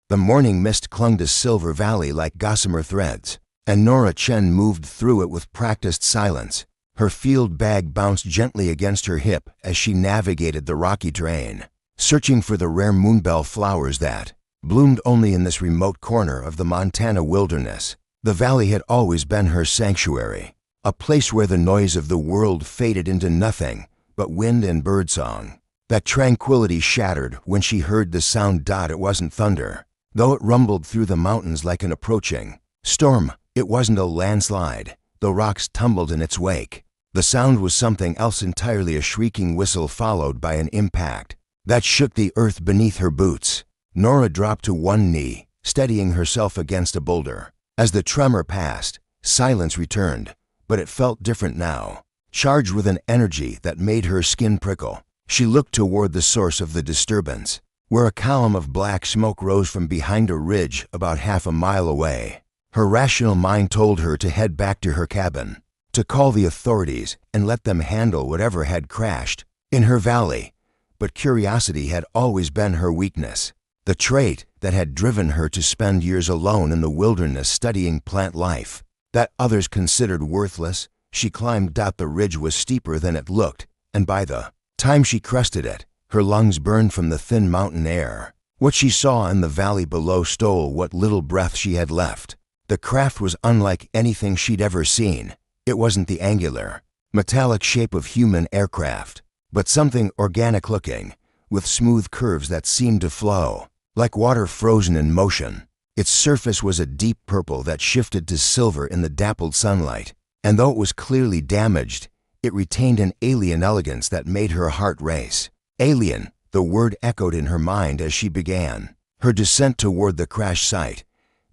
The morning mist clung to Silver Valley like gossamer threads, and Nora Chen moved through it with practiced silence. Her field bag bounced gently against her hip as she navigated the rocky terrain, searching for the rare moonbell flowers that bloomed only in this remote corner of the Montana wilderness. The valley had always been her sanctuary, a place where the noise of the world faded into nothing but wind and birdsong. That tranquility shattered when she heard the sound. It wasn't thunder, though it rumbled through the mountains like an approaching storm. It wasn't a landslide, though rocks tumbled in its wake. The sound was something else entirely, a shrieking whistle followed by an impact that shook the earth beneath her boots. Nora dropped to one knee, steadying herself against a boulder. As the tremor passed, silence returned, but it felt different now, charged with an energy that made her skin prickle. She looked toward the source of the disturbance, where a column of black smoke rose from behind a ridge about half a mile away. Her rational mind told her to head back to her cabin, to call the authorities and let them handle whatever had crashed in her valley. But curiosity had always been her weakness, the trait that had driven her to spend years alone in the wilderness studying plant life that others considered worthless. She climbed. The ridge was steeper than it looked, and by the time she crested it, her lungs burned from the thin mountain air. What she saw in the valley below stole what little breath she had left. The craft was unlike anything she'd ever seen. It wasn't the angular, metallic shape of human aircraft, but something organic-looking, with smooth curves that seemed to flow, like water frozen in motion. Its surface was a deep purple that shifted to silver in the dappled sunlight, and though it was clearly damaged, it retained an alien elegance that made her heart race. Alien, the word echoed in her mind as she began her descent toward the crash site.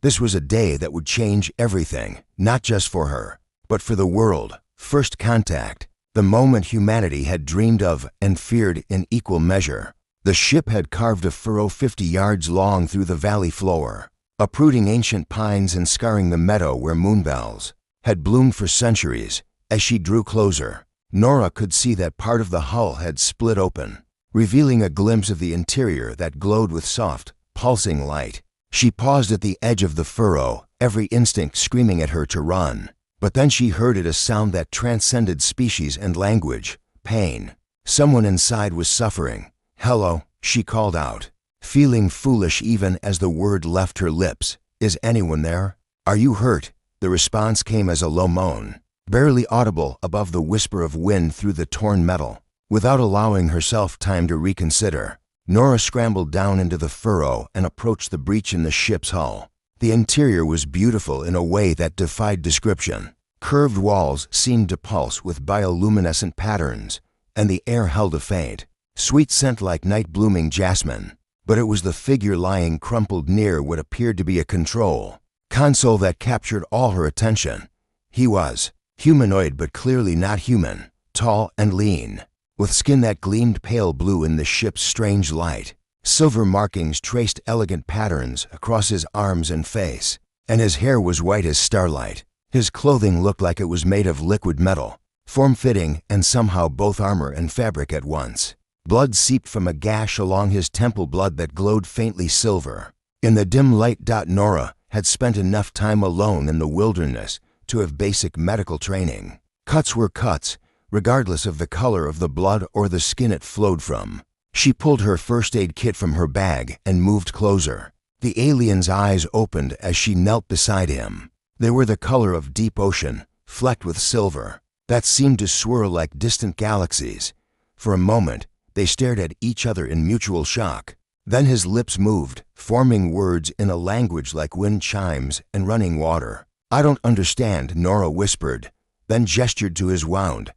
This was a day that would change everything, not just for her, but for the world. First contact, the moment humanity had dreamed of and feared in equal measure. The ship had carved a furrow 50 yards long through the valley floor, uprooting ancient pines and scarring the meadow where moonbells had bloomed for centuries. As she drew closer, Nora could see that part of the hull had split open, revealing a glimpse of the interior that glowed with soft, pulsing light. She paused at the edge of the furrow, every instinct screaming at her to run. But then she heard it, a sound that transcended species and language. Pain. Someone inside was suffering. "Hello," she called out, feeling foolish even as the word left her lips. "Is anyone there? Are you hurt?" The response came as a low moan, barely audible above the whisper of wind through the torn metal. Without allowing herself time to reconsider, Nora scrambled down into the furrow and approached the breach in the ship's hull. The interior was beautiful in a way that defied description. Curved walls seemed to pulse with bioluminescent patterns, and the air held a faint, sweet scent like night-blooming jasmine. But it was the figure lying crumpled near what appeared to be a control console that captured all her attention. He was humanoid but clearly not human, tall and lean, with skin that gleamed pale blue in the ship's strange light. Silver markings traced elegant patterns across his arms and face, and his hair was white as starlight. His clothing looked like it was made of liquid metal, form-fitting and somehow both armor and fabric at once. Blood seeped from a gash along his temple, blood that glowed faintly silver. In the dim light, Nora had spent enough time alone in the wilderness to have basic medical training. Cuts were cuts, regardless of the color of the blood or the skin it flowed from. She pulled her first aid kit from her bag and moved closer. The alien's eyes opened as she knelt beside him. They were the color of deep ocean, flecked with silver, that seemed to swirl like distant galaxies. For a moment, they stared at each other in mutual shock. Then his lips moved, forming words in a language like wind chimes and running water. "I don't understand," Nora whispered, then gestured to his wound.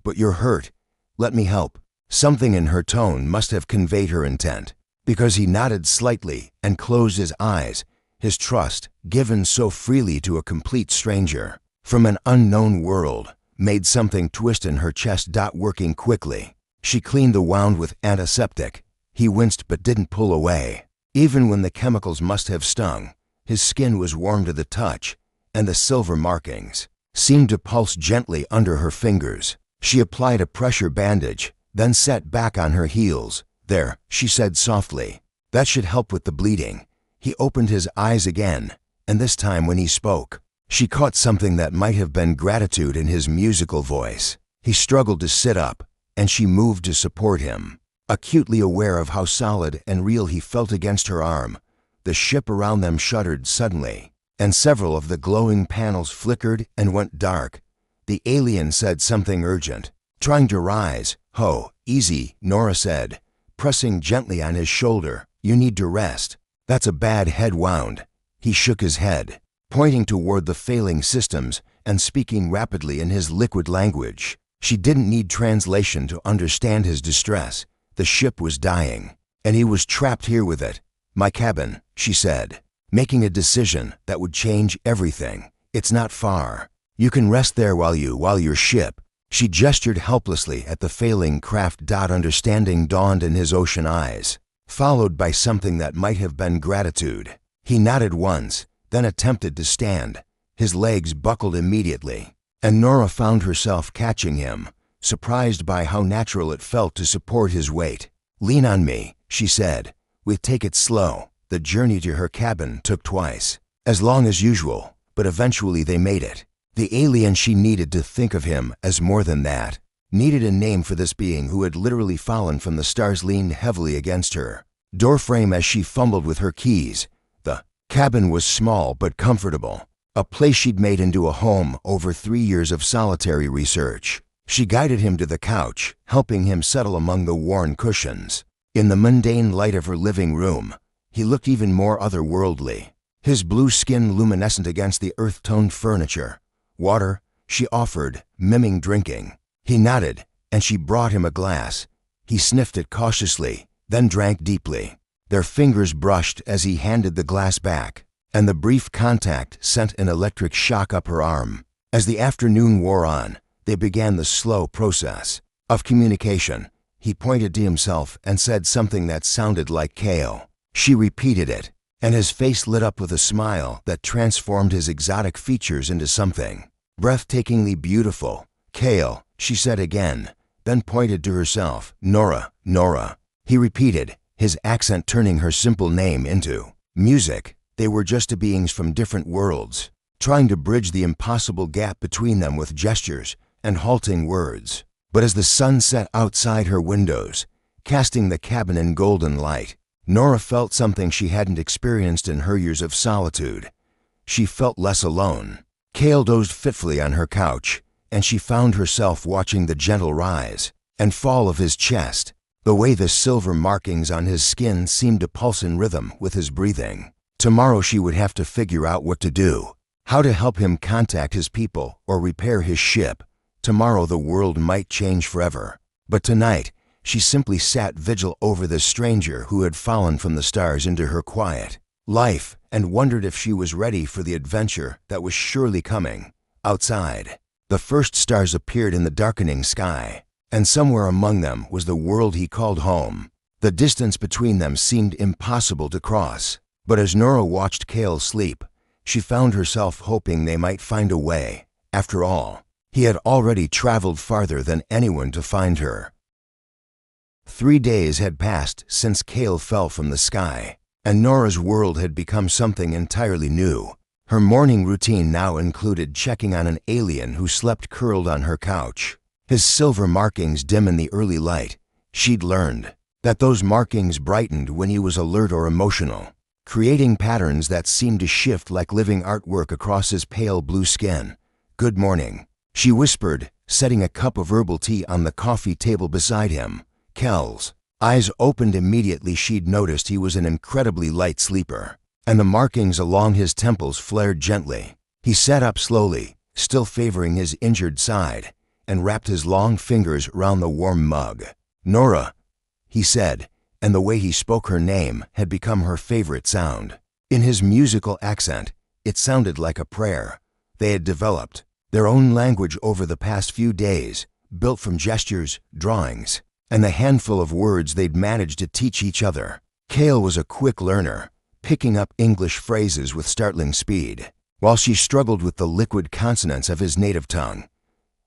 "But you're hurt. Let me help." Something in her tone must have conveyed her intent, because he nodded slightly and closed his eyes, his trust, given so freely to a complete stranger from an unknown world, made something twist in her chest. Working quickly, she cleaned the wound with antiseptic. He winced but didn't pull away. Even when the chemicals must have stung, his skin was warm to the touch, and the silver markings seemed to pulse gently under her fingers. She applied a pressure bandage, then sat back on her heels. "There," she said softly. "That should help with the bleeding." He opened his eyes again, and this time when he spoke, she caught something that might have been gratitude in his musical voice. He struggled to sit up, and she moved to support him. Acutely aware of how solid and real he felt against her arm, the ship around them shuddered suddenly, and several of the glowing panels flickered and went dark. The alien said something urgent. Trying to rise. "Ho, easy," Nora said, pressing gently on his shoulder. "You need to rest." "That's a bad head wound." He shook his head, pointing toward the failing systems and speaking rapidly in his liquid language. She didn't need translation to understand his distress. The ship was dying, and he was trapped here with it. "My cabin," she said, making a decision that would change everything. "It's not far. You can rest there while your ship." She gestured helplessly at the failing craft. Understanding dawned in his ocean eyes, followed by something that might have been gratitude. He nodded once, then attempted to stand. His legs buckled immediately, and Nora found herself catching him, surprised by how natural it felt to support his weight. "Lean on me," she said. "We take it slow." The journey to her cabin took twice, as long as usual, but eventually they made it. The alien she needed to think of him as more than that, needed a name for this being who had literally fallen from the stars, leaned heavily against her doorframe as she fumbled with her keys. The cabin was small but comfortable, a place she'd made into a home over 3 years of solitary research. She guided him to the couch, helping him settle among the worn cushions. In the mundane light of her living room, he looked even more otherworldly, his blue skin luminescent against the earth-toned furniture. "Water," she offered, miming drinking. He nodded, and she brought him a glass. He sniffed it cautiously, then drank deeply. Their fingers brushed as he handed the glass back, and the brief contact sent an electric shock up her arm. As the afternoon wore on, they began the slow process of communication. He pointed to himself and said something that sounded like kale. She repeated it, and his face lit up with a smile that transformed his exotic features into something breathtakingly beautiful. "Kale," she said again, then pointed to herself. "Nora, Nora." He repeated, his accent turning her simple name into music. They were just beings from different worlds, trying to bridge the impossible gap between them with gestures and halting words. But as the sun set outside her windows, casting the cabin in golden light, Nora felt something she hadn't experienced in her years of solitude. She felt less alone. Kale dozed fitfully on her couch, and she found herself watching the gentle rise and fall of his chest, the way the silver markings on his skin seemed to pulse in rhythm with his breathing. Tomorrow she would have to figure out what to do, how to help him contact his people or repair his ship. Tomorrow the world might change forever, but tonight, she simply sat vigil over this stranger who had fallen from the stars into her quiet life and wondered if she was ready for the adventure that was surely coming. Outside, the first stars appeared in the darkening sky, and somewhere among them was the world he called home. The distance between them seemed impossible to cross, but as Nora watched Kale sleep, she found herself hoping they might find a way. After all, he had already traveled farther than anyone to find her. 3 days had passed since Kale fell from the sky, and Nora's world had become something entirely new. Her morning routine now included checking on an alien who slept curled on her couch, his silver markings dim in the early light. She'd learned that those markings brightened when he was alert or emotional, creating patterns that seemed to shift like living artwork across his pale blue skin. "Good morning," she whispered, setting a cup of herbal tea on the coffee table beside him. Kel's eyes opened immediately. She'd noticed he was an incredibly light sleeper, and the markings along his temples flared gently. He sat up slowly, still favoring his injured side, and wrapped his long fingers round the warm mug. "Nora," he said, and the way he spoke her name had become her favorite sound. In his musical accent, it sounded like a prayer. They had developed their own language over the past few days, built from gestures, drawings, and the handful of words they'd managed to teach each other. Kale was a quick learner, picking up English phrases with startling speed, while she struggled with the liquid consonants of his native tongue.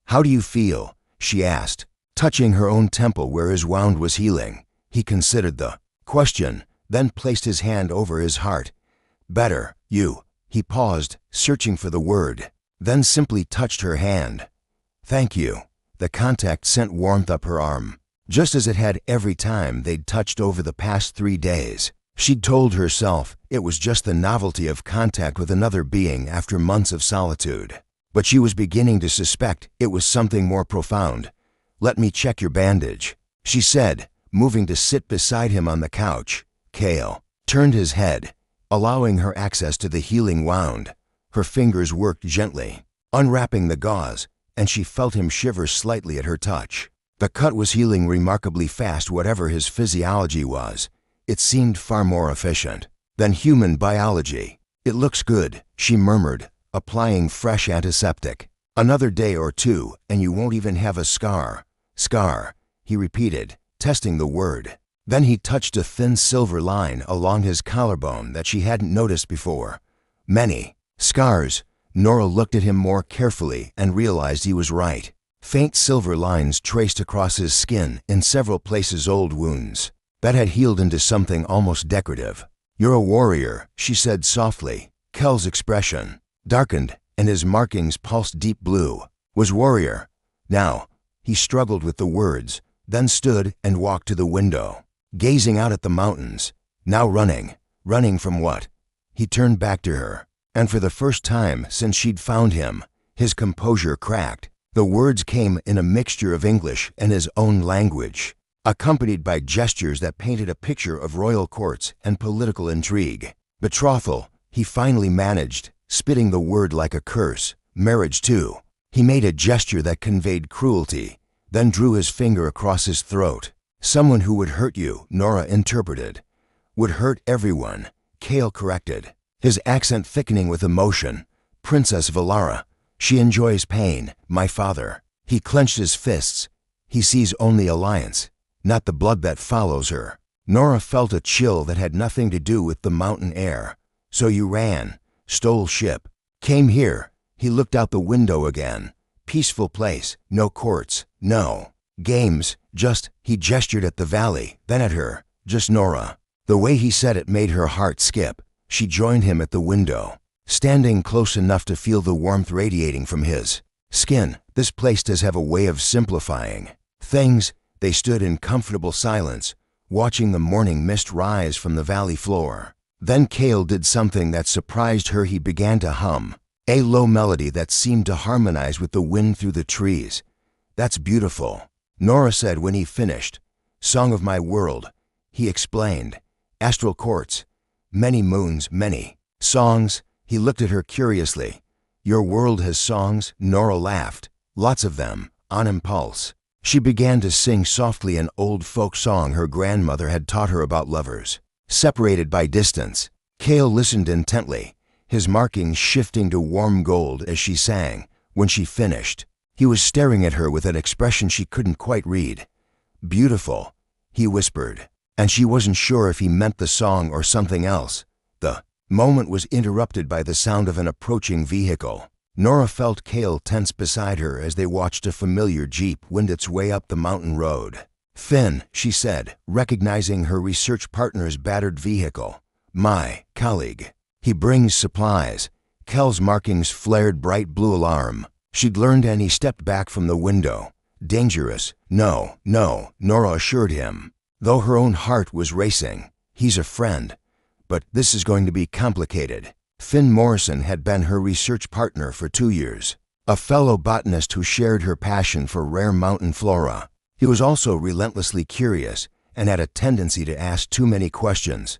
"How do you feel?" she asked, touching her own temple where his wound was healing. He considered the question, then placed his hand over his heart, Better, you. He paused, searching for the word, then simply touched her hand. Thank you. The contact sent warmth up her arm, just as it had every time they'd touched over the past 3 days. She'd told herself it was just the novelty of contact with another being after months of solitude. But she was beginning to suspect it was something more profound. Let me check your bandage, she said, moving to sit beside him on the couch. Cale turned his head, allowing her access to the healing wound. Her fingers worked gently, unwrapping the gauze, and she felt him shiver slightly at her touch. The cut was healing remarkably fast, whatever his physiology was. It seemed far more efficient than human biology. It looks good, she murmured, applying fresh antiseptic. Another day or two, and you won't even have a scar. Scar, he repeated, testing the word. Then he touched a thin silver line along his collarbone that she hadn't noticed before. Many scars. Nora looked at him more carefully and realized he was right. Faint silver lines traced across his skin, in several places old wounds that had healed into something almost decorative. You're a warrior, she said softly. Kel's expression darkened, and his markings pulsed deep blue. Was warrior. Now, he struggled with the words, then stood and walked to the window, gazing out at the mountains. Now running. Running from what? He turned back to her, and for the first time since she'd found him, his composure cracked. The words came in a mixture of English and his own language, accompanied by gestures that painted a picture of royal courts and political intrigue. Betrothal, he finally managed, spitting the word like a curse. Marriage too. He made a gesture that conveyed cruelty, then drew his finger across his throat. Someone who would hurt you, Nora interpreted. Would hurt everyone, Cale corrected, his accent thickening with emotion. Princess Valara. She enjoys pain, my father. He clenched his fists. He sees only alliance, not the blood that follows her. Nora felt a chill that had nothing to do with the mountain air. So you ran, stole ship, came here. He looked out the window again. Peaceful place, no courts, no games, just, he gestured at the valley, then at her, just Nora. The way he said it made her heart skip. She joined him at the window, standing close enough to feel the warmth radiating from his skin. This place does have a way of simplifying things. They stood in comfortable silence, watching the morning mist rise from the valley floor. Then Cale did something that surprised her. He began to hum a low melody that seemed to harmonize with the wind through the trees. That's beautiful, Nora said when he finished. Song of my world, he explained. Astral courts, many moons, many songs. He looked at her curiously. Your world has songs? Nora laughed. Lots of them, on impulse. She began to sing softly an old folk song her grandmother had taught her about lovers separated by distance. Cale listened intently, his markings shifting to warm gold as she sang. When she finished, he was staring at her with an expression she couldn't quite read. Beautiful, he whispered, and she wasn't sure if he meant the song or something else. The moment was interrupted by the sound of an approaching vehicle. Nora felt Cale tense beside her as they watched a familiar jeep wind its way up the mountain road. Finn, she said, recognizing her research partner's battered vehicle. My colleague. He brings supplies. Kel's markings flared bright blue alarm. She'd learned, and he stepped back from the window. Dangerous. No, no, Nora assured him, though her own heart was racing. He's a friend. But this is going to be complicated. Finn Morrison had been her research partner for 2 years, a fellow botanist who shared her passion for rare mountain flora. He was also relentlessly curious and had a tendency to ask too many questions.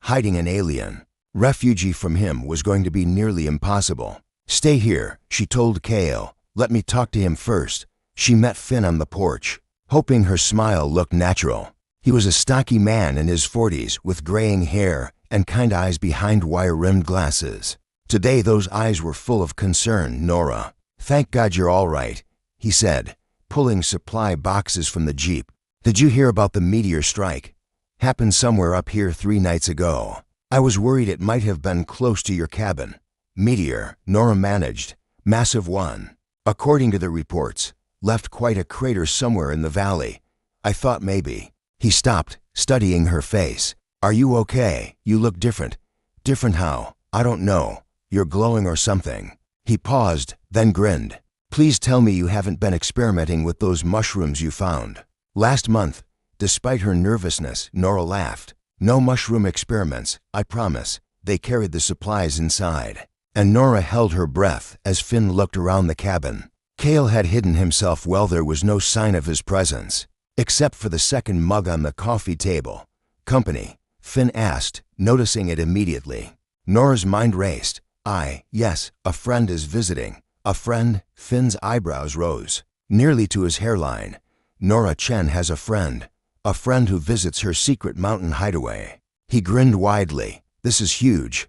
Hiding an alien refugee from him was going to be nearly impossible. Stay here, she told Cale. Let me talk to him first. She met Finn on the porch, hoping her smile looked natural. He was a stocky man in his 40s with graying hair and kind eyes behind wire-rimmed glasses. Today those eyes were full of concern. Nora. Thank God you're all right, he said, pulling supply boxes from the jeep. Did you hear about the meteor strike? Happened somewhere up here 3 nights ago. I was worried it might have been close to your cabin. Meteor, Nora managed. Massive one. According to the reports, left quite a crater somewhere in the valley. I thought maybe. He stopped, studying her face. Are you okay? You look different. Different how? I don't know. You're glowing or something. He paused, then grinned. Please tell me you haven't been experimenting with those mushrooms you found. Last month. Despite her nervousness, Nora laughed. No mushroom experiments, I promise. They carried the supplies inside. And Nora held her breath as Finn looked around the cabin. Cale had hidden himself well. There was no sign of his presence, except for the second mug on the coffee table. Company? Finn asked, noticing it immediately. Nora's mind raced. Yes, a friend is visiting. A friend? Finn's eyebrows rose, nearly to his hairline. Nora Chen has a friend who visits her secret mountain hideaway. He grinned widely. This is huge.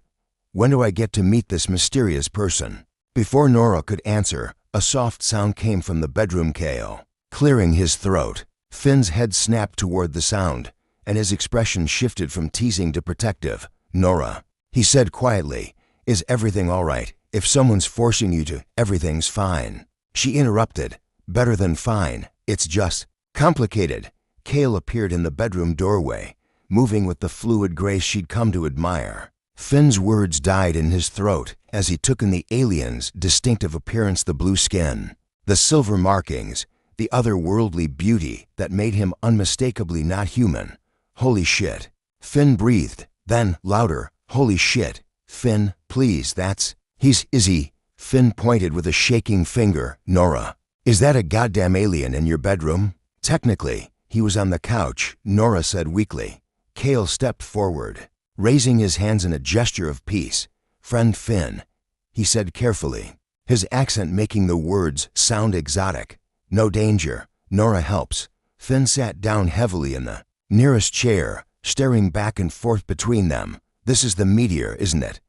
When do I get to meet this mysterious person? Before Nora could answer, a soft sound came from the bedroom. Cale, clearing his throat. Finn's head snapped toward the sound, and his expression shifted from teasing to protective. Nora, he said quietly, is everything all right? If someone's forcing you to, everything's fine. She interrupted. Better than fine. It's just complicated. Cale appeared in the bedroom doorway, moving with the fluid grace she'd come to admire. Finn's words died in his throat as he took in the alien's distinctive appearance, the blue skin, the silver markings, the otherworldly beauty that made him unmistakably not human. Holy shit. Finn breathed, then, louder, holy shit. Finn, please, is he? Finn pointed with a shaking finger. Nora, is that a goddamn alien in your bedroom? Technically, he was on the couch, Nora said weakly. Cale stepped forward, raising his hands in a gesture of peace. Friend Finn, he said carefully, his accent making the words sound exotic. No danger. Nora helps. Finn sat down heavily in the nearest chair, staring back and forth between them. This is the meteor, isn't it?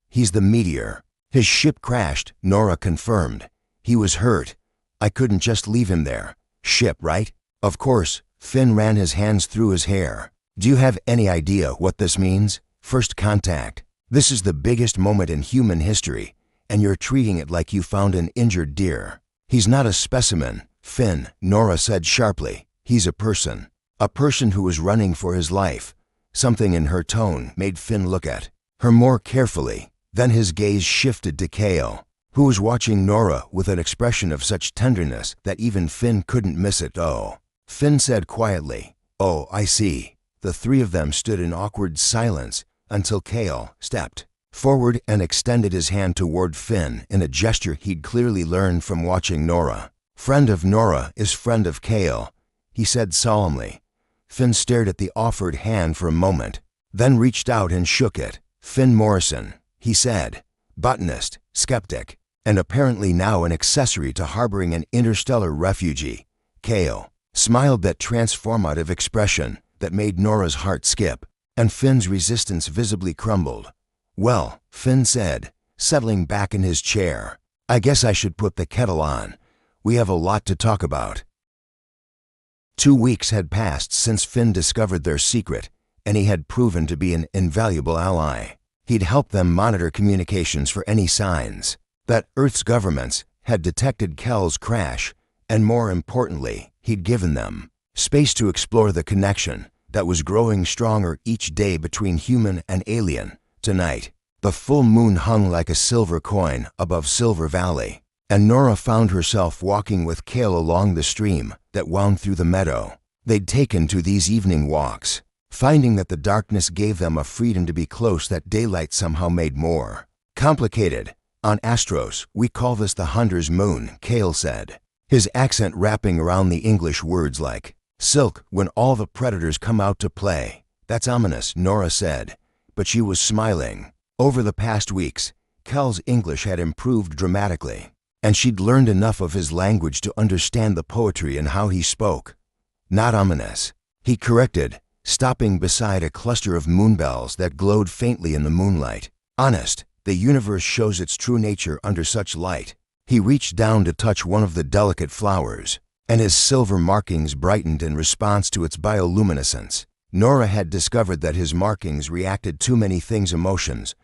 He's the meteor. His ship crashed, Nora confirmed. He was hurt. I couldn't just leave him there. Ship, right? Of course. Finn ran his hands through his hair. Do you have any idea what this means? First contact. This is the biggest moment in human history, and you're treating it like you found an injured deer. He's not a specimen, Finn, Nora said sharply. He's a person. A person who is running for his life. Something in her tone made Finn look at her more carefully. Then his gaze shifted to Cale, who was watching Nora with an expression of such tenderness that even Finn couldn't miss it. Oh. Finn said quietly, oh, I see. The three of them stood in awkward silence until Cale stepped forward and extended his hand toward Finn in a gesture he'd clearly learned from watching Nora. Friend of Nora is friend of Cale, he said solemnly. Finn stared at the offered hand for a moment, then reached out and shook it. Finn Morrison, he said, botanist, skeptic, and apparently now an accessory to harboring an interstellar refugee. Cale smiled, that transformative expression that made Nora's heart skip, and Finn's resistance visibly crumbled. Well, Finn said, settling back in his chair, I guess I should put the kettle on. We have a lot to talk about. 2 weeks had passed since Finn discovered their secret, and he had proven to be an invaluable ally. He'd helped them monitor communications for any signs that Earth's governments had detected Kel's crash, and more importantly, he'd given them space to explore the connection that was growing stronger each day between human and alien. Tonight, the full moon hung like a silver coin above Silver Valley, and Nora found herself walking with Cale along the stream that wound through the meadow. They'd taken to these evening walks, finding that the darkness gave them a freedom to be close that daylight somehow made more complicated. On Astros, we call this the hunter's moon, Cale said, his accent wrapping around the English words like silk when all the predators come out to play. That's ominous, Nora said, but she was smiling. Over the past weeks, Kel's English had improved dramatically, and she'd learned enough of his language to understand the poetry in how he spoke. Not ominous, he corrected, stopping beside a cluster of moonbells that glowed faintly in the moonlight. Honest, the universe shows its true nature under such light. He reached down to touch one of the delicate flowers, and his silver markings brightened in response to its bioluminescence. Nora had discovered that his markings reacted to many things: emotions,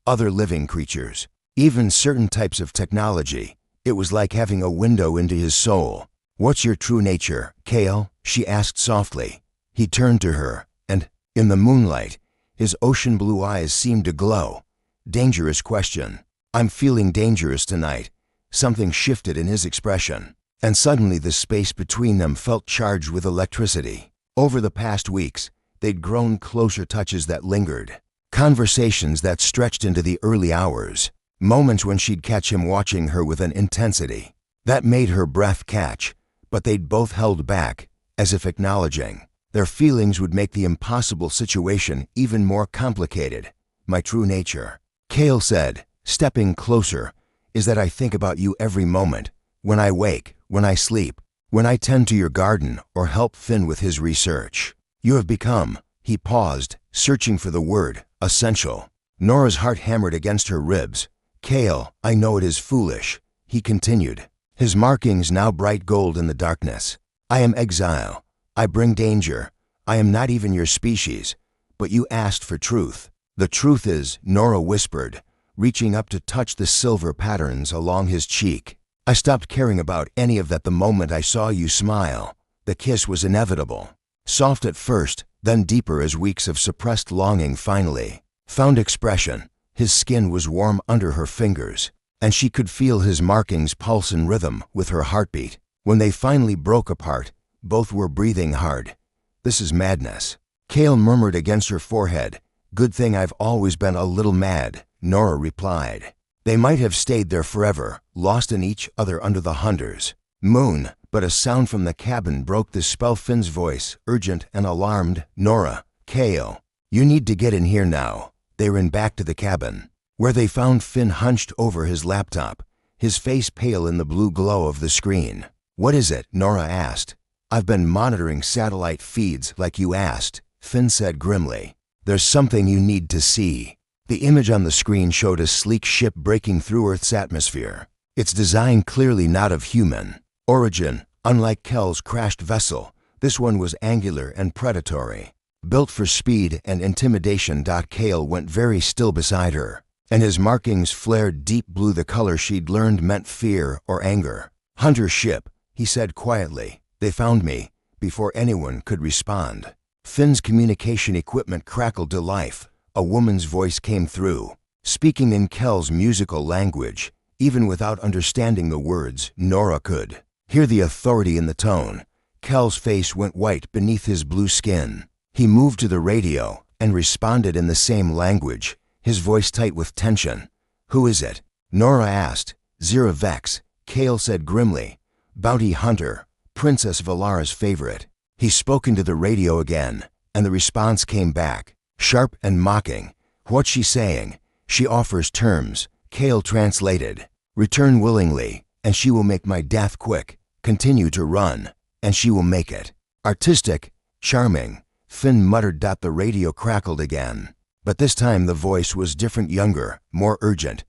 other living creatures, even certain types of technology. It was like having a window into his soul. What's your true nature, Cale? She asked softly. He turned to her, and, in the moonlight, his ocean blue eyes seemed to glow. Dangerous question. I'm feeling dangerous tonight. Something shifted in his expression, and suddenly the space between them felt charged with electricity. Over the past weeks, they'd grown closer, touches that lingered, conversations that stretched into the early hours, moments when she'd catch him watching her with an intensity that made her breath catch, but they'd both held back, as if acknowledging their feelings would make the impossible situation even more complicated. My true nature, Cale said, stepping closer, is that I think about you every moment, when I wake, when I sleep, when I tend to your garden or help Finn with his research. You have become, he paused, searching for the word, essential. Nora's heart hammered against her ribs. Cale, I know it is foolish, he continued, his markings now bright gold in the darkness. I am exile. I bring danger. I am not even your species, but you asked for truth. The truth is, Nora whispered, reaching up to touch the silver patterns along his cheek. I stopped caring about any of that the moment I saw you smile. The kiss was inevitable. Soft at first, then deeper as weeks of suppressed longing finally found expression. His skin was warm under her fingers, and she could feel his markings pulse in rhythm with her heartbeat. When they finally broke apart, both were breathing hard. This is madness, Cale murmured against her forehead. Good thing I've always been a little mad, Nora replied. They might have stayed there forever, lost in each other under the hunters' moon, but a sound from the cabin broke the spell. Finn's voice, urgent and alarmed. Nora, Cale, you need to get in here now. They ran back to the cabin, where they found Finn hunched over his laptop, his face pale in the blue glow of the screen. What is it? Nora asked. I've been monitoring satellite feeds like you asked, Finn said grimly. There's something you need to see. The image on the screen showed a sleek ship breaking through Earth's atmosphere. Its design clearly not of human origin. Unlike Cale's crashed vessel, this one was angular and predatory, built for speed and intimidation. Cale went very still beside her, and his markings flared deep blue, the color she'd learned meant fear or anger. Hunter ship, he said quietly. They found me before anyone could respond. Finn's communication equipment crackled to life. A woman's voice came through, speaking in Cale's musical language. Even without understanding the words, Nora could hear the authority in the tone. Cale's face went white beneath his blue skin. He moved to the radio and responded in the same language, his voice tight with tension. Who is it? Nora asked. Zira Vex, Cale said grimly. Bounty hunter, Princess Valara's favorite. He spoke into the radio again, and the response came back, sharp and mocking. What's she saying? She offers terms, Cale translated. Return willingly, and she will make my death quick. Continue to run, and she will make it artistic, charming, Finn muttered. The radio crackled again, but this time the voice was different, younger, more urgent.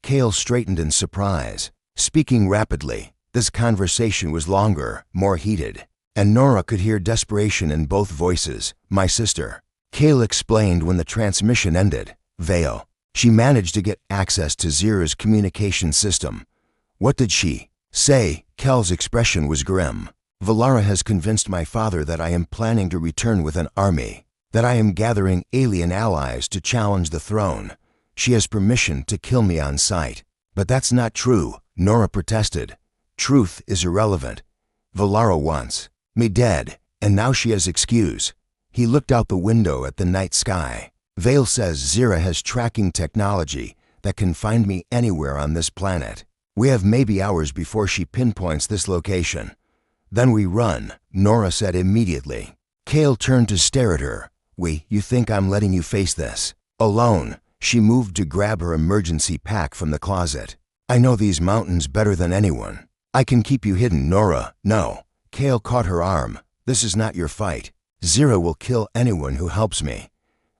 Cale straightened in surprise, speaking rapidly. This conversation was longer, more heated, and Nora could hear desperation in both voices. My sister, Cale explained when the transmission ended. Vale. She managed to get access to Zira's communication system. What did she say? Cale's expression was grim. Valara has convinced my father that I am planning to return with an army, that I am gathering alien allies to challenge the throne. She has permission to kill me on sight. But that's not true, Nora protested. Truth is irrelevant. Valara wants me dead, and now she has excuse. He looked out the window at the night sky. Vale says Zira has tracking technology that can find me anywhere on this planet. We have maybe hours before she pinpoints this location. Then we run, Nora said immediately. Cale turned to stare at her. You think I'm letting you face this alone? She moved to grab her emergency pack from the closet. I know these mountains better than anyone. I can keep you hidden. Nora, no. Cale caught her arm. This is not your fight. Zira will kill anyone who helps me.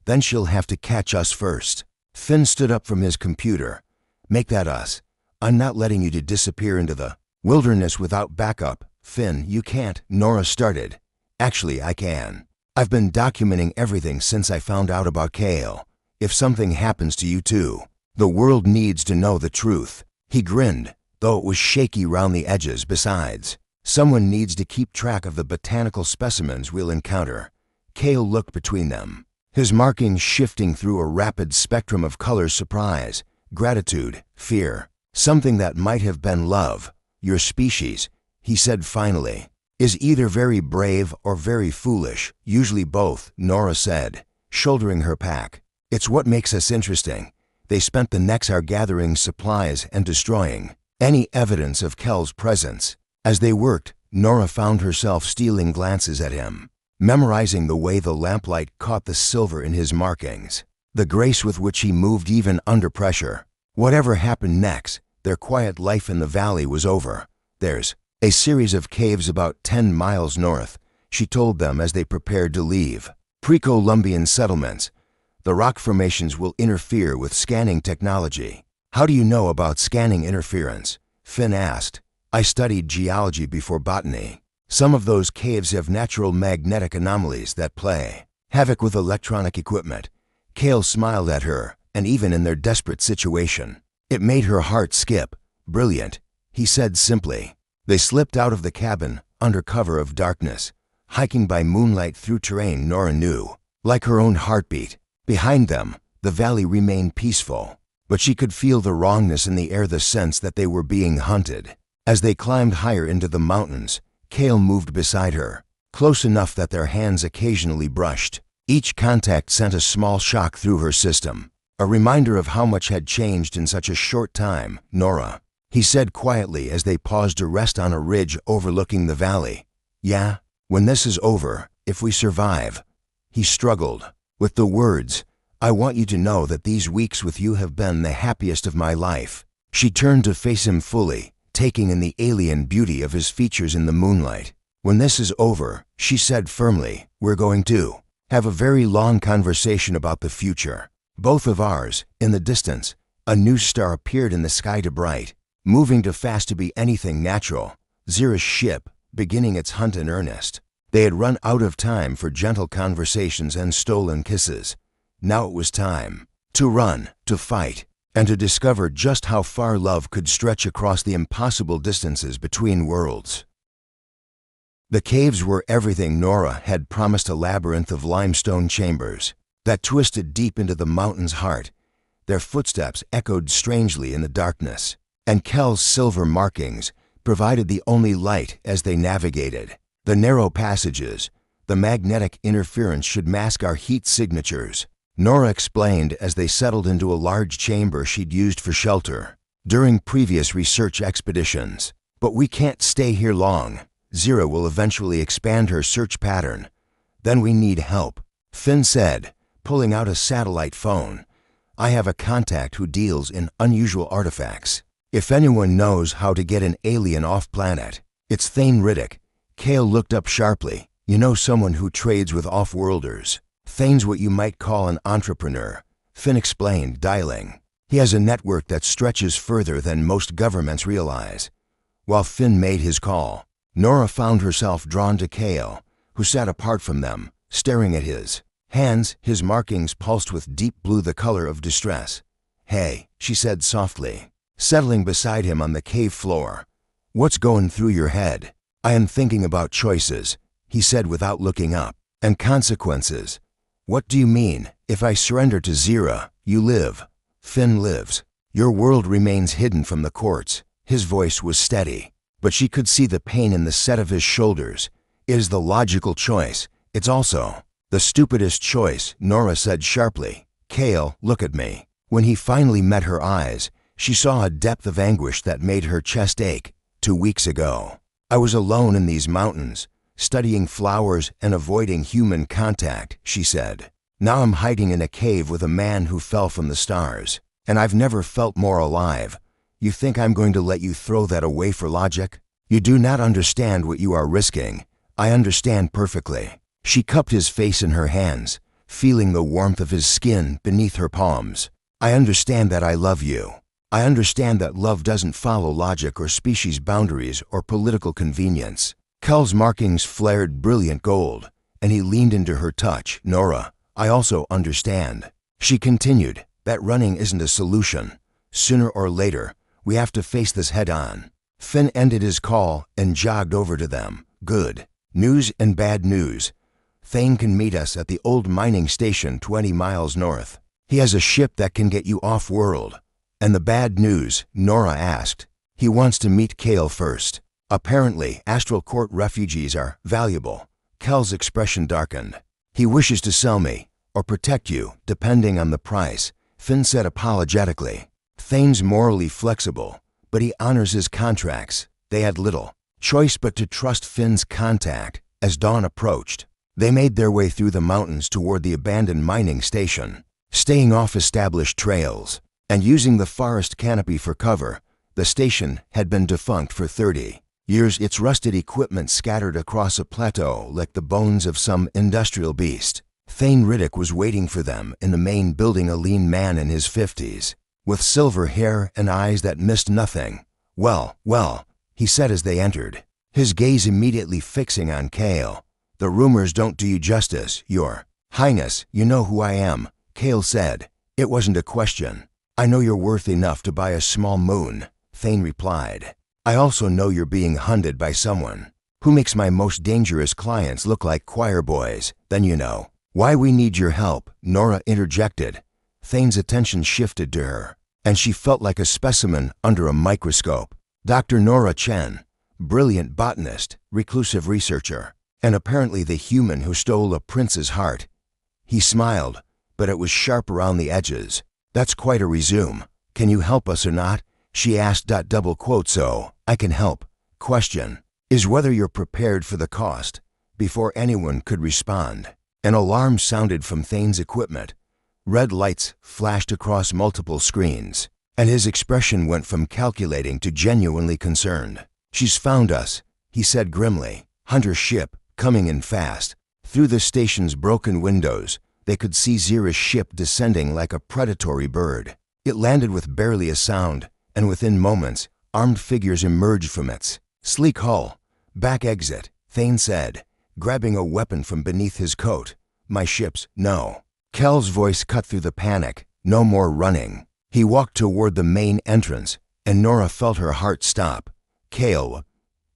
Then she'll have to catch us first. Finn stood up from his computer. Make that us. I'm not letting you to disappear into the wilderness without backup. Finn, you can't. Nora started. Actually, I can. I've been documenting everything since I found out about Cale. If something happens to you too, the world needs to know the truth. He grinned, though it was shaky round the edges. Besides, someone needs to keep track of the botanical specimens we'll encounter. Cale looked between them, his markings shifting through a rapid spectrum of colors: surprise, gratitude, fear. Something that might have been love. Your species, he said finally, is either very brave or very foolish. Usually both, Nora said, shouldering her pack. It's what makes us interesting. They spent the next hour gathering supplies and destroying any evidence of Kel's presence. As they worked, Nora found herself stealing glances at him, memorizing the way the lamplight caught the silver in his markings, the grace with which he moved even under pressure. Whatever happened next, their quiet life in the valley was over. There's a series of caves about 10 miles north, she told them as they prepared to leave. Pre-Columbian settlements. The rock formations will interfere with scanning technology. How do you know about scanning interference? Finn asked. I studied geology before botany. Some of those caves have natural magnetic anomalies that play havoc with electronic equipment. Cale smiled at her, and even in their desperate situation, it made her heart skip. Brilliant, he said simply. They slipped out of the cabin, under cover of darkness, hiking by moonlight through terrain Nora knew, like her own heartbeat. Behind them, the valley remained peaceful, but she could feel the wrongness in the air, the sense that they were being hunted. As they climbed higher into the mountains, Cale moved beside her, close enough that their hands occasionally brushed. Each contact sent a small shock through her system, a reminder of how much had changed in such a short time. Nora, he said quietly as they paused to rest on a ridge overlooking the valley. Yeah, when this is over, if we survive. He struggled with the words. I want you to know that these weeks with you have been the happiest of my life. She turned to face him fully, taking in the alien beauty of his features in the moonlight. When this is over, she said firmly, we're going to have a very long conversation about the future. Both of ours. In the distance, a new star appeared in the sky, too bright, moving too fast to be anything natural. Zira's ship, beginning its hunt in earnest. They had run out of time for gentle conversations and stolen kisses. Now it was time to run, to fight, and to discover just how far love could stretch across the impossible distances between worlds. The caves were everything Nora had promised, a labyrinth of limestone chambers that twisted deep into the mountain's heart. Their footsteps echoed strangely in the darkness, and Kel's silver markings provided the only light as they navigated. The narrow passages, the magnetic interference should mask our heat signatures, Nora explained as they settled into a large chamber she'd used for shelter during previous research expeditions. But we can't stay here long. Zira will eventually expand her search pattern. Then we need help, Finn said, pulling out a satellite phone. I have a contact who deals in unusual artifacts. If anyone knows how to get an alien off planet, it's Thane Riddick. Cale looked up sharply. You know someone who trades with off-worlders? Thane's what you might call an entrepreneur, Finn explained, dialing. He has a network that stretches further than most governments realize. While Finn made his call, Nora found herself drawn to Cale, who sat apart from them, staring at his hands. His markings pulsed with deep blue, the color of distress. Hey, she said softly, settling beside him on the cave floor. What's going through your head? I am thinking about choices, he said without looking up, and consequences. What do you mean? If I surrender to Zira, you live. Finn lives. Your world remains hidden from the courts. His voice was steady, but she could see the pain in the set of his shoulders. It is the logical choice. It's also the stupidest choice, Nora said sharply. Cale, look at me. When he finally met her eyes, she saw a depth of anguish that made her chest ache. 2 weeks ago, I was alone in these mountains, studying flowers and avoiding human contact, she said. Now I'm hiding in a cave with a man who fell from the stars, and I've never felt more alive. You think I'm going to let you throw that away for logic? You do not understand what you are risking. I understand perfectly. She cupped his face in her hands, feeling the warmth of his skin beneath her palms. I understand that I love you. I understand that love doesn't follow logic or species boundaries or political convenience. Kel's markings flared brilliant gold, and he leaned into her touch. Nora, I also understand. She continued, that running isn't a solution. Sooner or later, we have to face this head on. Finn ended his call and jogged over to them. Good news and bad news. Thane can meet us at the old mining station 20 miles north. He has a ship that can get you off-world." "And the bad news?" Nora asked. "He wants to meet Kale first. Apparently, Astral Court refugees are valuable." Kel's expression darkened. "He wishes to sell me, or protect you, depending on the price," Finn said apologetically. Thane's morally flexible, but he honors his contracts. They had little choice but to trust Finn's contact. As dawn approached, they made their way through the mountains toward the abandoned mining station, staying off established trails and using the forest canopy for cover. The station had been defunct for 30 years, its rusted equipment scattered across a plateau like the bones of some industrial beast. Thane Riddick was waiting for them in the main building, a lean man in his 50s, with silver hair and eyes that missed nothing. Well, he said as they entered, his gaze immediately fixing on Kale. "The rumors don't do you justice, Your Highness. You know who I am," Kale said. "It wasn't a question." "I know you're worth enough to buy a small moon," Thane replied. "I also know you're being hunted by someone who makes my most dangerous clients look like choir boys. Then you know why we need your help," Nora interjected. Thane's attention shifted to her, and she felt like a specimen under a microscope. Dr. Nora Chen, brilliant botanist, reclusive researcher, and apparently the human who stole a prince's heart. He smiled, but it was sharp around the edges. "That's quite a resume. Can you help us or not?" she asked. "So, I can help. Question is whether you're prepared for the cost." Before anyone could respond, an alarm sounded from Thane's equipment. Red lights flashed across multiple screens, and his expression went from calculating to genuinely concerned. "She's found us," he said grimly. "Hunter's ship, coming in fast." Through the station's broken windows, they could see Zira's ship descending like a predatory bird. It landed with barely a sound, and within moments, armed figures emerged from its sleek hull. "Back exit," Thane said, grabbing a weapon from beneath his coat. "My ship's no." Kel's voice cut through the panic. "No more running." He walked toward the main entrance, and Nora felt her heart stop. "Kale,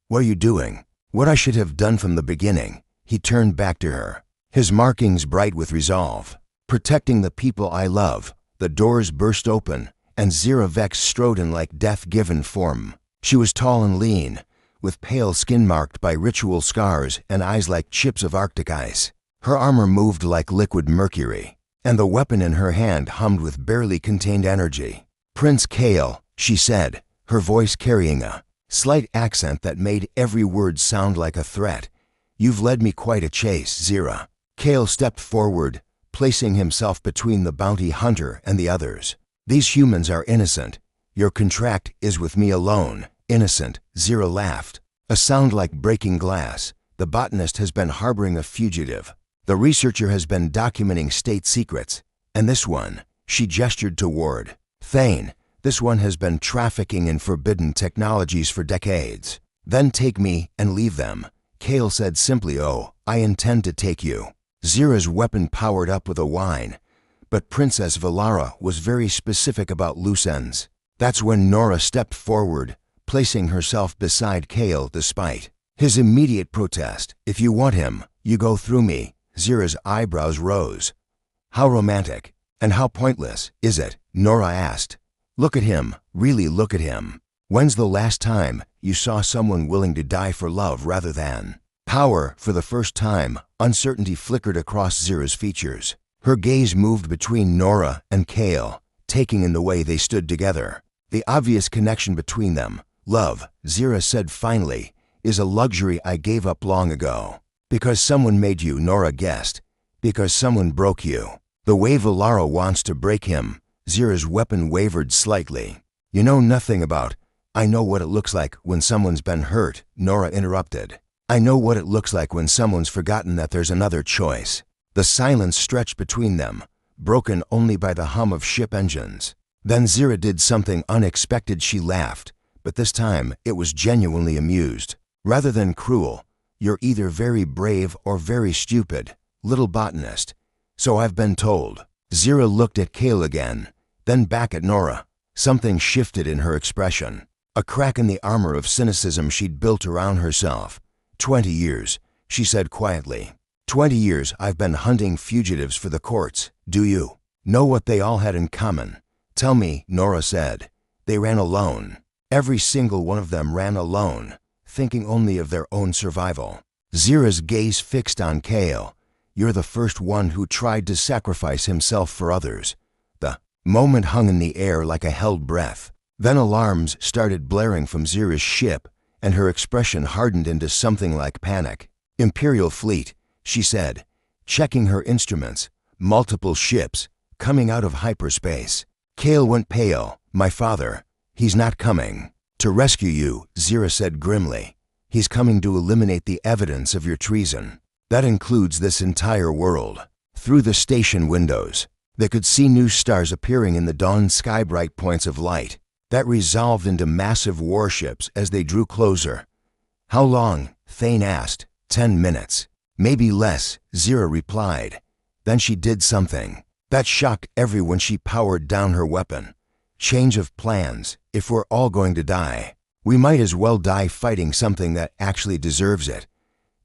what are you doing?" "What I should have done from the beginning." He turned back to her, his markings bright with resolve. "Protecting the people I love." The doors burst open, and Zira Vex strode in like death-given form. She was tall and lean, with pale skin marked by ritual scars and eyes like chips of Arctic ice. Her armor moved like liquid mercury, and the weapon in her hand hummed with barely contained energy. "Prince Kale," she said, her voice carrying a slight accent that made every word sound like a threat. "You've led me quite a chase, Zira." Kale stepped forward, placing himself between the bounty hunter and the others. "These humans are innocent. Your contract is with me alone." "Innocent," Zira laughed, a sound like breaking glass. "The botanist has been harboring a fugitive. The researcher has been documenting state secrets. And this one," she gestured toward Thane, "this one has been trafficking in forbidden technologies for decades." "Then take me and leave them," Kale said simply. "Oh, I intend to take you." Zira's weapon powered up with a whine, but Princess Valara was very specific about loose ends. That's when Nora stepped forward, placing herself beside Kale despite his immediate protest. "If you want him, you go through me." Zira's eyebrows rose. "How romantic, and how pointless, is it?" Nora asked. "Look at him, really look at him. When's the last time you saw someone willing to die for love rather than power?" For the first time, uncertainty flickered across Zira's features. Her gaze moved between Nora and Kale, taking in the way they stood together. The obvious connection between them. "Love," Zira said finally, "is a luxury I gave up long ago. Because someone made you," Nora guessed. "Because someone broke you." "The way Valara wants to break him." Zira's weapon wavered slightly. "You know nothing about—" "I know what it looks like when someone's been hurt," Nora interrupted. "I know what it looks like when someone's forgotten that there's another choice." The silence stretched between them, broken only by the hum of ship engines. Then Zira did something unexpected. She laughed, but this time it was genuinely amused, rather than cruel. "You're either very brave or very stupid, little botanist. So I've been told." Zira looked at Kale again, then back at Nora. Something shifted in her expression, a crack in the armor of cynicism she'd built around herself. 20 years, she said quietly. 20 years I've been hunting fugitives for the courts. Do you know what they all had in common? Tell me, Nora said. They ran alone. Every single one of them ran alone, thinking only of their own survival. Zira's gaze fixed on Kale. You're the first one who tried to sacrifice himself for others. The moment hung in the air like a held breath. Then alarms started blaring from Zira's ship, and her expression hardened into something like panic. Imperial fleet, she said, checking her instruments. Multiple ships, coming out of hyperspace. Kale went pale. My father, he's not coming to rescue you, Zira said grimly. He's coming to eliminate the evidence of your treason. That includes this entire world. Through the station windows, they could see new stars appearing in the dawn sky, bright points of light that resolved into massive warships as they drew closer. How long? Thane asked. 10 minutes. Maybe less, Zira replied. Then she did something that shocked everyone. She powered down her weapon. Change of plans. If we're all going to die, we might as well die fighting something that actually deserves it.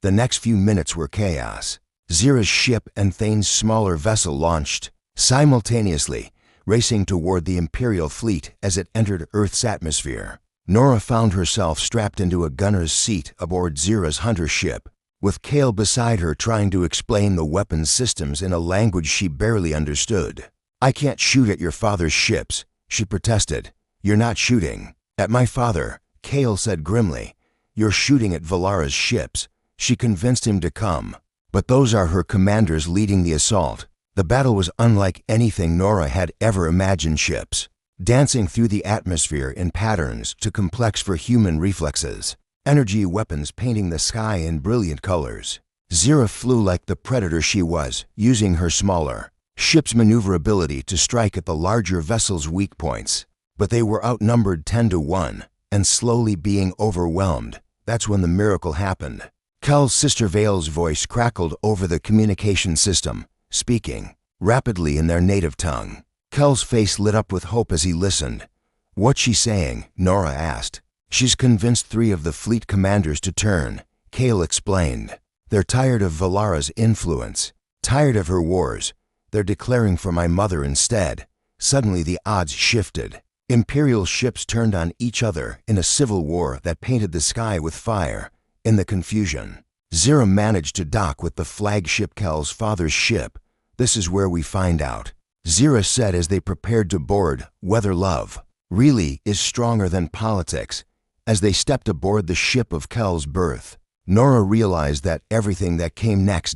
The next few minutes were chaos. Zira's ship and Thane's smaller vessel launched simultaneously, racing toward the Imperial fleet as it entered Earth's atmosphere. Nora found herself strapped into a gunner's seat aboard Zira's hunter ship, with Kale beside her trying to explain the weapons systems in a language she barely understood. I can't shoot at your father's ships, she protested. You're not shooting at my father, Kale said grimly. You're shooting at Valara's ships. She convinced him to come. But those are her commanders leading the assault. The battle was unlike anything Nora had ever imagined. Ships dancing through the atmosphere in patterns too complex for human reflexes. Energy weapons painting the sky in brilliant colors. Zira flew like the predator she was, using her smaller ship's maneuverability to strike at the larger vessel's weak points. But they were outnumbered 10-1, and slowly being overwhelmed. That's when the miracle happened. Kel's sister Vale's voice crackled over the communication system, speaking rapidly in their native tongue. Kel's face lit up with hope as he listened. What's she saying? Nora asked. She's convinced 3 of the fleet commanders to turn, Kale explained. They're tired of Valara's influence, tired of her wars. They're declaring for my mother instead. Suddenly the odds shifted. Imperial ships turned on each other in a civil war that painted the sky with fire. In the confusion, Zira managed to dock with the flagship Kel's father's ship. This is where we find out, Zira said as they prepared to board, whether love really is stronger than politics. As they stepped aboard the ship of Kel's birth, Nora realized that everything that came next